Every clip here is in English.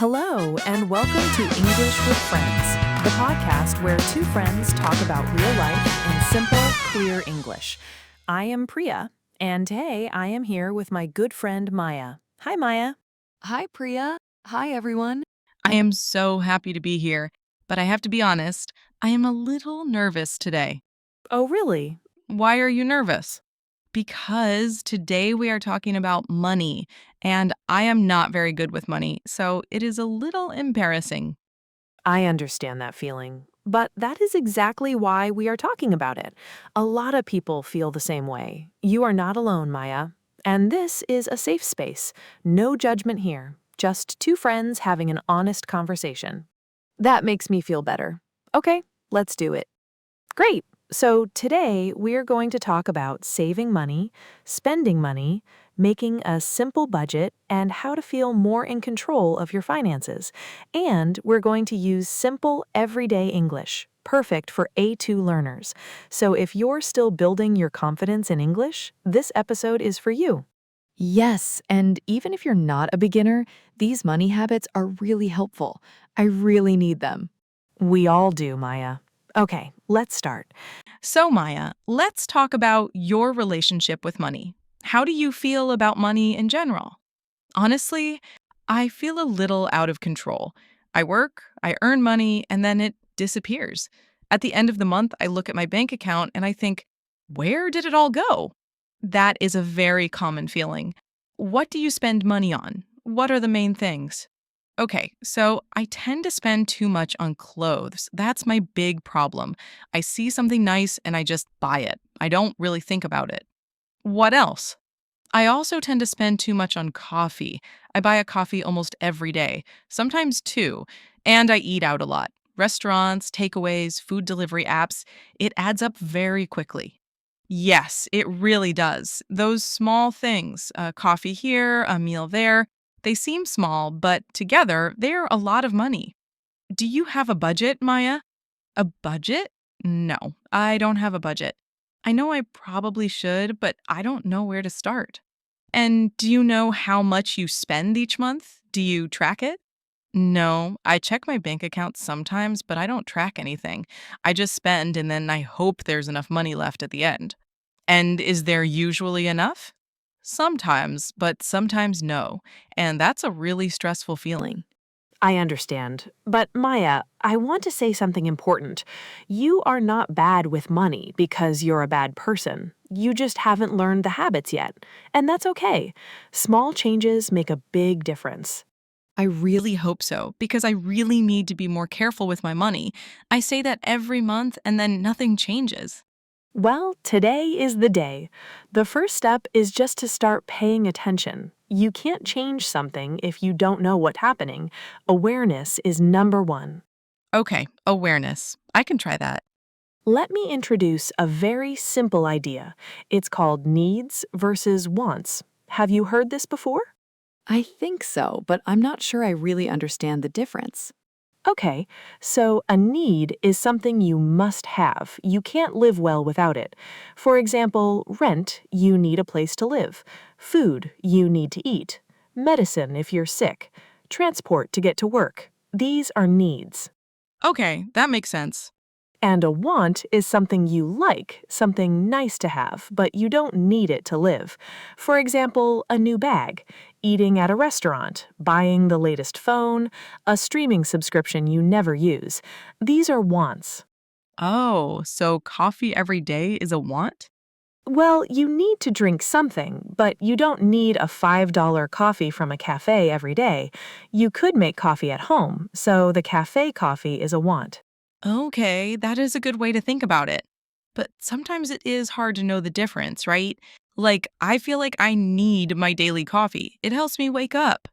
Hello, and welcome to English with Friends, the podcast where two friends talk about real life in simple, clear English. I am Priya, and today I am here with my good friend Maya. Hi, Maya. Hi, Priya. Hi, everyone. I am so happy to be here, but I have to be honest, I am a little nervous today. Oh, really? Why are you nervous? Because today we are talking about money, and I am not very good with money, so it is a little embarrassing. I understand that feeling, but that is exactly why we are talking about it. A lot of people feel the same way. You are not alone, Maya. And this is a safe space. No judgment here. Just two friends having an honest conversation. That makes me feel better. Okay, let's do it. Great. So today we're going to talk about saving money, spending money, making a simple budget, and how to feel more in control of your finances. And we're going to use simple, everyday English, perfect for A2 learners. So if you're still building your confidence in English, this episode is for you. Yes, and even if you're not a beginner, these money habits are really helpful. I really need them. We all do, Maya. Okay, let's start. So, Maya, let's talk about your relationship with money. How do you feel about money in general? Honestly, I feel a little out of control. I work, I earn money, and then it disappears. At the end of the month, I look at my bank account and I think, where did it all go? That is a very common feeling. What do you spend money on? What are the main things? Okay, so I tend to spend too much on clothes. That's my big problem. I see something nice and I just buy it. I don't really think about it. What else? I also tend to spend too much on coffee. I buy a coffee almost every day, sometimes two, and I eat out a lot. Restaurants, takeaways, food delivery apps, it adds up very quickly. Yes, it really does. Those small things, a coffee here, a meal there, they seem small, but together they're a lot of money. Do you have a budget, Maya? A budget? No, I don't have a budget. I know I probably should, but I don't know where to start. And do you know how much you spend each month? Do you track it? No, I check my bank account sometimes, but I don't track anything. I just spend and then I hope there's enough money left at the end. And is there usually enough? Sometimes, but sometimes no. And that's a really stressful feeling. I understand. But Maya, I want to say something important. You are not bad with money because you're a bad person. You just haven't learned the habits yet. And that's okay. Small changes make a big difference. I really hope so, because I really need to be more careful with my money. I say that every month and then nothing changes. Well, today is the day. The first step is just to start paying attention. You can't change something if you don't know what's happening. Awareness is number one. Okay, awareness. I can try that. Let me introduce a very simple idea. It's called needs versus wants. Have you heard this before? I think so, but I'm not sure I really understand the difference. Okay, so a need is something you must have. You can't live well without it. For example, rent, you need a place to live. Food, you need to eat. Medicine if you're sick. Transport to get to work. These are needs. Okay, that makes sense. And a want is something you like, something nice to have, but you don't need it to live. For example, a new bag, eating at a restaurant, buying the latest phone, a streaming subscription you never use. These are wants. Oh, so coffee every day is a want? Well, you need to drink something, but you don't need a $5 coffee from a cafe every day. You could make coffee at home, so the cafe coffee is a want. Okay, that is a good way to think about it. But sometimes it is hard to know the difference, right? Like, I feel like I need my daily coffee. It helps me wake up.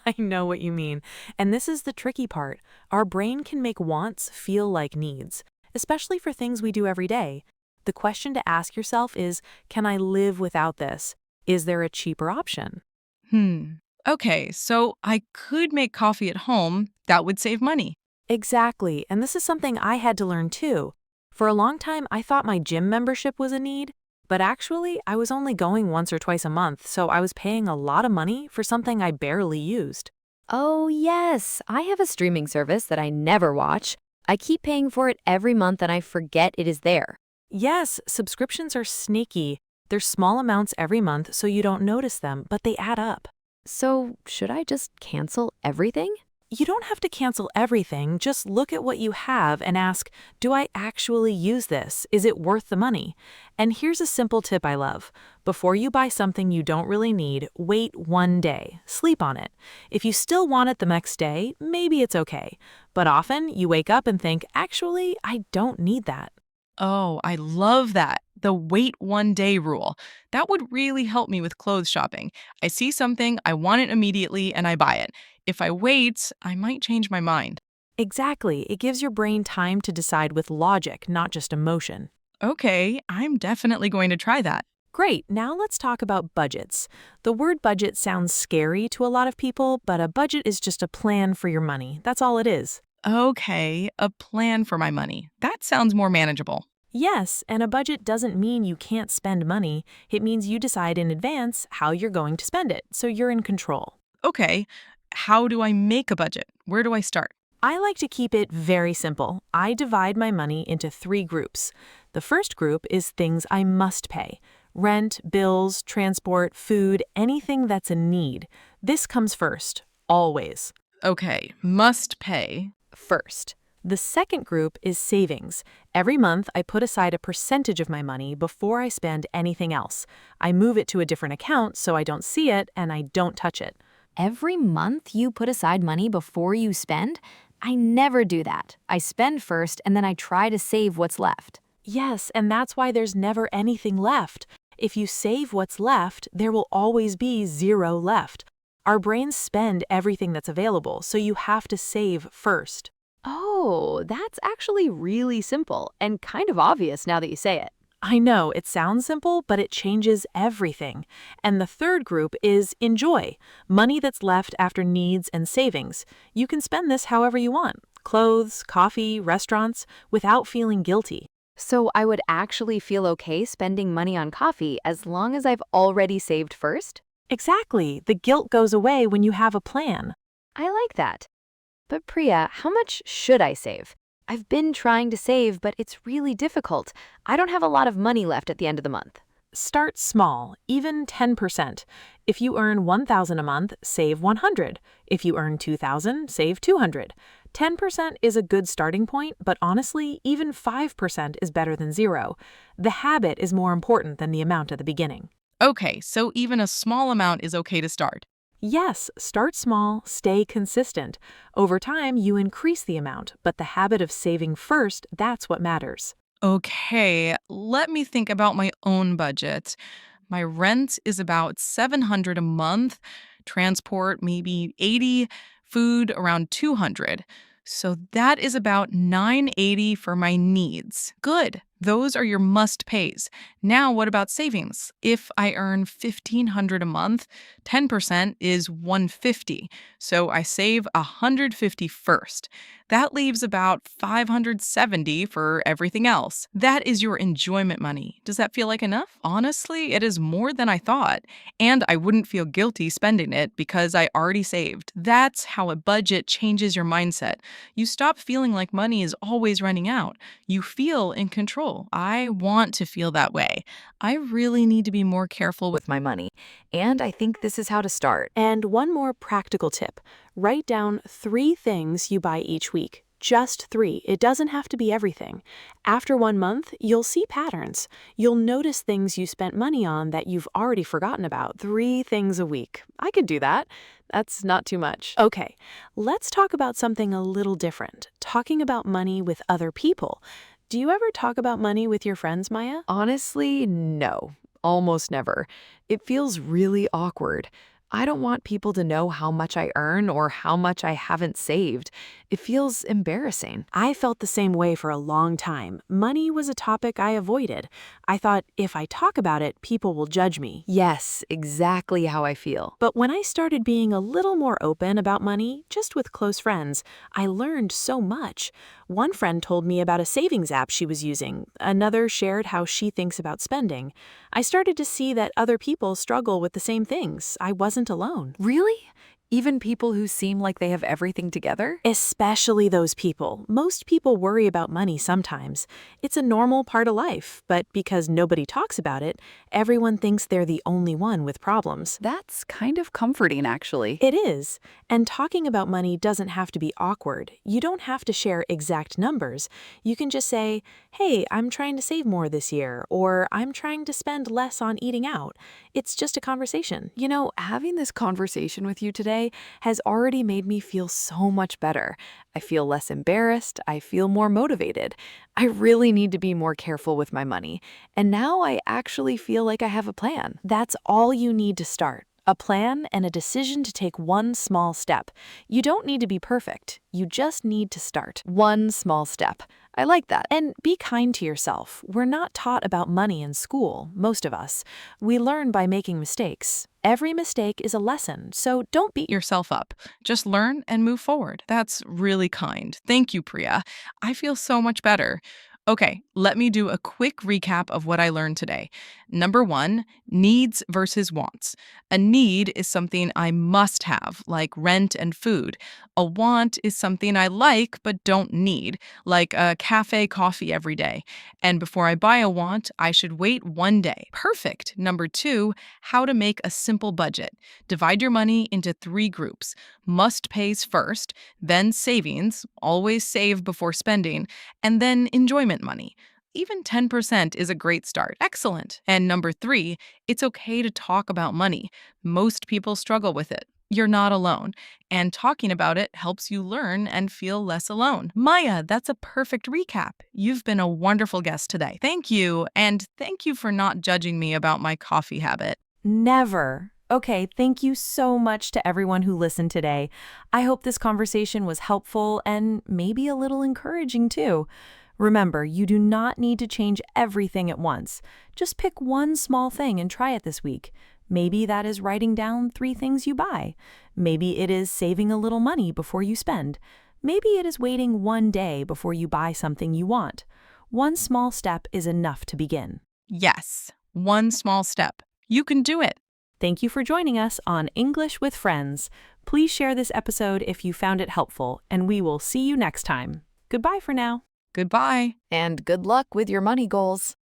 I know what you mean. And this is the tricky part. Our brain can make wants feel like needs, especially for things we do every day. The question to ask yourself is, can I live without this? Is there a cheaper option? Hmm. Okay, so I could make coffee at home. That would save money. Exactly. And this is something I had to learn too. For a long time, I thought my gym membership was a need, but actually, I was only going once or twice a month, so I was paying a lot of money for something I barely used. Oh, yes. I have a streaming service that I never watch. I keep paying for it every month and I forget it is there. Yes, subscriptions are sneaky. They're small amounts every month so you don't notice them, but they add up. So, should I just cancel everything? You don't have to cancel everything, just look at what you have and ask, do I actually use this? Is it worth the money? And here's a simple tip I love. Before you buy something you don't really need, wait 1 day. Sleep on it. If you still want it the next day, maybe it's okay. But often you wake up and think, actually, I don't need that. Oh, I love that. The wait 1 day rule. That would really help me with clothes shopping. I see something, I want it immediately, and I buy it. If I wait, I might change my mind. Exactly. It gives your brain time to decide with logic, not just emotion. Okay, I'm definitely going to try that. Great, now let's talk about budgets. The word budget sounds scary to a lot of people, but a budget is just a plan for your money. That's all it is. Okay, a plan for my money. That sounds more manageable. Yes, and a budget doesn't mean you can't spend money. It means you decide in advance how you're going to spend it, so you're in control. Okay, how do I make a budget? Where do I start? I like to keep it very simple. I divide my money into 3 groups. The first group is things I must pay: rent, bills, transport, food, anything that's a need. This comes first, always. Okay, must pay. First. The second group is savings. Every month, I put aside a percentage of my money before I spend anything else. I move it to a different account so I don't see it and I don't touch it. Every month you put aside money before you spend? I never do that. I spend first and then I try to save what's left. Yes, and that's why there's never anything left. If you save what's left, there will always be 0 left. Our brains spend everything that's available, so you have to save first. Oh, that's actually really simple and kind of obvious now that you say it. I know, it sounds simple, but it changes everything. And the third group is enjoy, money that's left after needs and savings. You can spend this however you want: clothes, coffee, restaurants, without feeling guilty. So I would actually feel okay spending money on coffee as long as I've already saved first? Exactly, the guilt goes away when you have a plan. I like that. But Priya, how much should I save? I've been trying to save, but it's really difficult. I don't have a lot of money left at the end of the month. Start small, even 10%. If you earn 1,000 a month, save 100. If you earn 2,000, save 200. 10% is a good starting point, but honestly, even 5% is better than 0. The habit is more important than the amount at the beginning. Okay, so even a small amount is okay to start. Yes, start small, stay consistent. Over time, you increase the amount, but the habit of saving first, that's what matters. Okay, let me think about my own budget. My rent is about 700 a month, transport maybe 80, food around 200. So that is about 980 for my needs. Good. Those are your must pays. Now what about savings? If I earn 1500 a month, 10% is 150. So I save 150 first. That leaves about 570 for everything else. That is your enjoyment money. Does that feel like enough? Honestly, it is more than I thought. And I wouldn't feel guilty spending it because I already saved. That's how a budget changes your mindset. You stop feeling like money is always running out. You feel in control. I want to feel that way. I really need to be more careful with my money. And I think this is how to start. And one more practical tip: write down 3 things you buy each week. Just 3. It doesn't have to be everything. After 1 month, you'll see patterns. You'll notice things you spent money on that you've already forgotten about. 3 things a week. I could do that. That's not too much. Okay, let's talk about something a little different. Talking about money with other people. Do you ever talk about money with your friends, Maya? Honestly, no. Almost never. It feels really awkward. I don't want people to know how much I earn or how much I haven't saved. It feels embarrassing. I felt the same way for a long time. Money was a topic I avoided. I thought if I talk about it, people will judge me. Yes, exactly how I feel. But when I started being a little more open about money, just with close friends, I learned so much. One friend told me about a savings app she was using. Another shared how she thinks about spending. I started to see that other people struggle with the same things. I wasn't alone. Really? Even people who seem like they have everything together? Especially those people. Most people worry about money sometimes. It's a normal part of life, but because nobody talks about it, everyone thinks they're the only one with problems. That's kind of comforting, actually. It is. And talking about money doesn't have to be awkward. You don't have to share exact numbers. You can just say, hey, I'm trying to save more this year, or I'm trying to spend less on eating out. It's just a conversation. You know, having this conversation with you today has already made me feel so much better. I feel less embarrassed. I feel more motivated. I really need to be more careful with my money. And now I actually feel like I have a plan. That's all you need to start. A plan and a decision to take one small step. You don't need to be perfect. You just need to start. One small step. I like that. And be kind to yourself. We're not taught about money in school, most of us. We learn by making mistakes. Every mistake is a lesson, so don't beat Yourself up. Just learn and move forward. That's really kind. Thank you, Priya. I feel so much better. Okay, let me do a quick recap of what I learned today. Number one, needs versus wants. A need is something I must have, like rent and food. A want is something I like but don't need, like a cafe coffee every day. And before I buy a want, I should wait one day. Perfect. Number two, how to make a simple budget. Divide your money into three groups. Must pays first, then savings, always save before spending, and then enjoyment money. Even 10% is a great start. Excellent. And number three, it's okay to talk about money. Most people struggle with it. You're not alone. And talking about it helps you learn and feel less alone. Maya, that's a perfect recap. You've been a wonderful guest today. Thank you. And thank you for not judging me about my coffee habit. Never. Okay, thank you so much to everyone who listened today. I hope this conversation was helpful and maybe a little encouraging too. Remember, you do not need to change everything at once. Just pick one small thing and try it this week. Maybe that is writing down 3 things you buy. Maybe it is saving a little money before you spend. Maybe it is waiting one day before you buy something you want. One small step is enough to begin. Yes, one small step. You can do it. Thank you for joining us on English with Friends. Please share this episode if you found it helpful, and we will see you next time. Goodbye for now. Goodbye. And good luck with your money goals.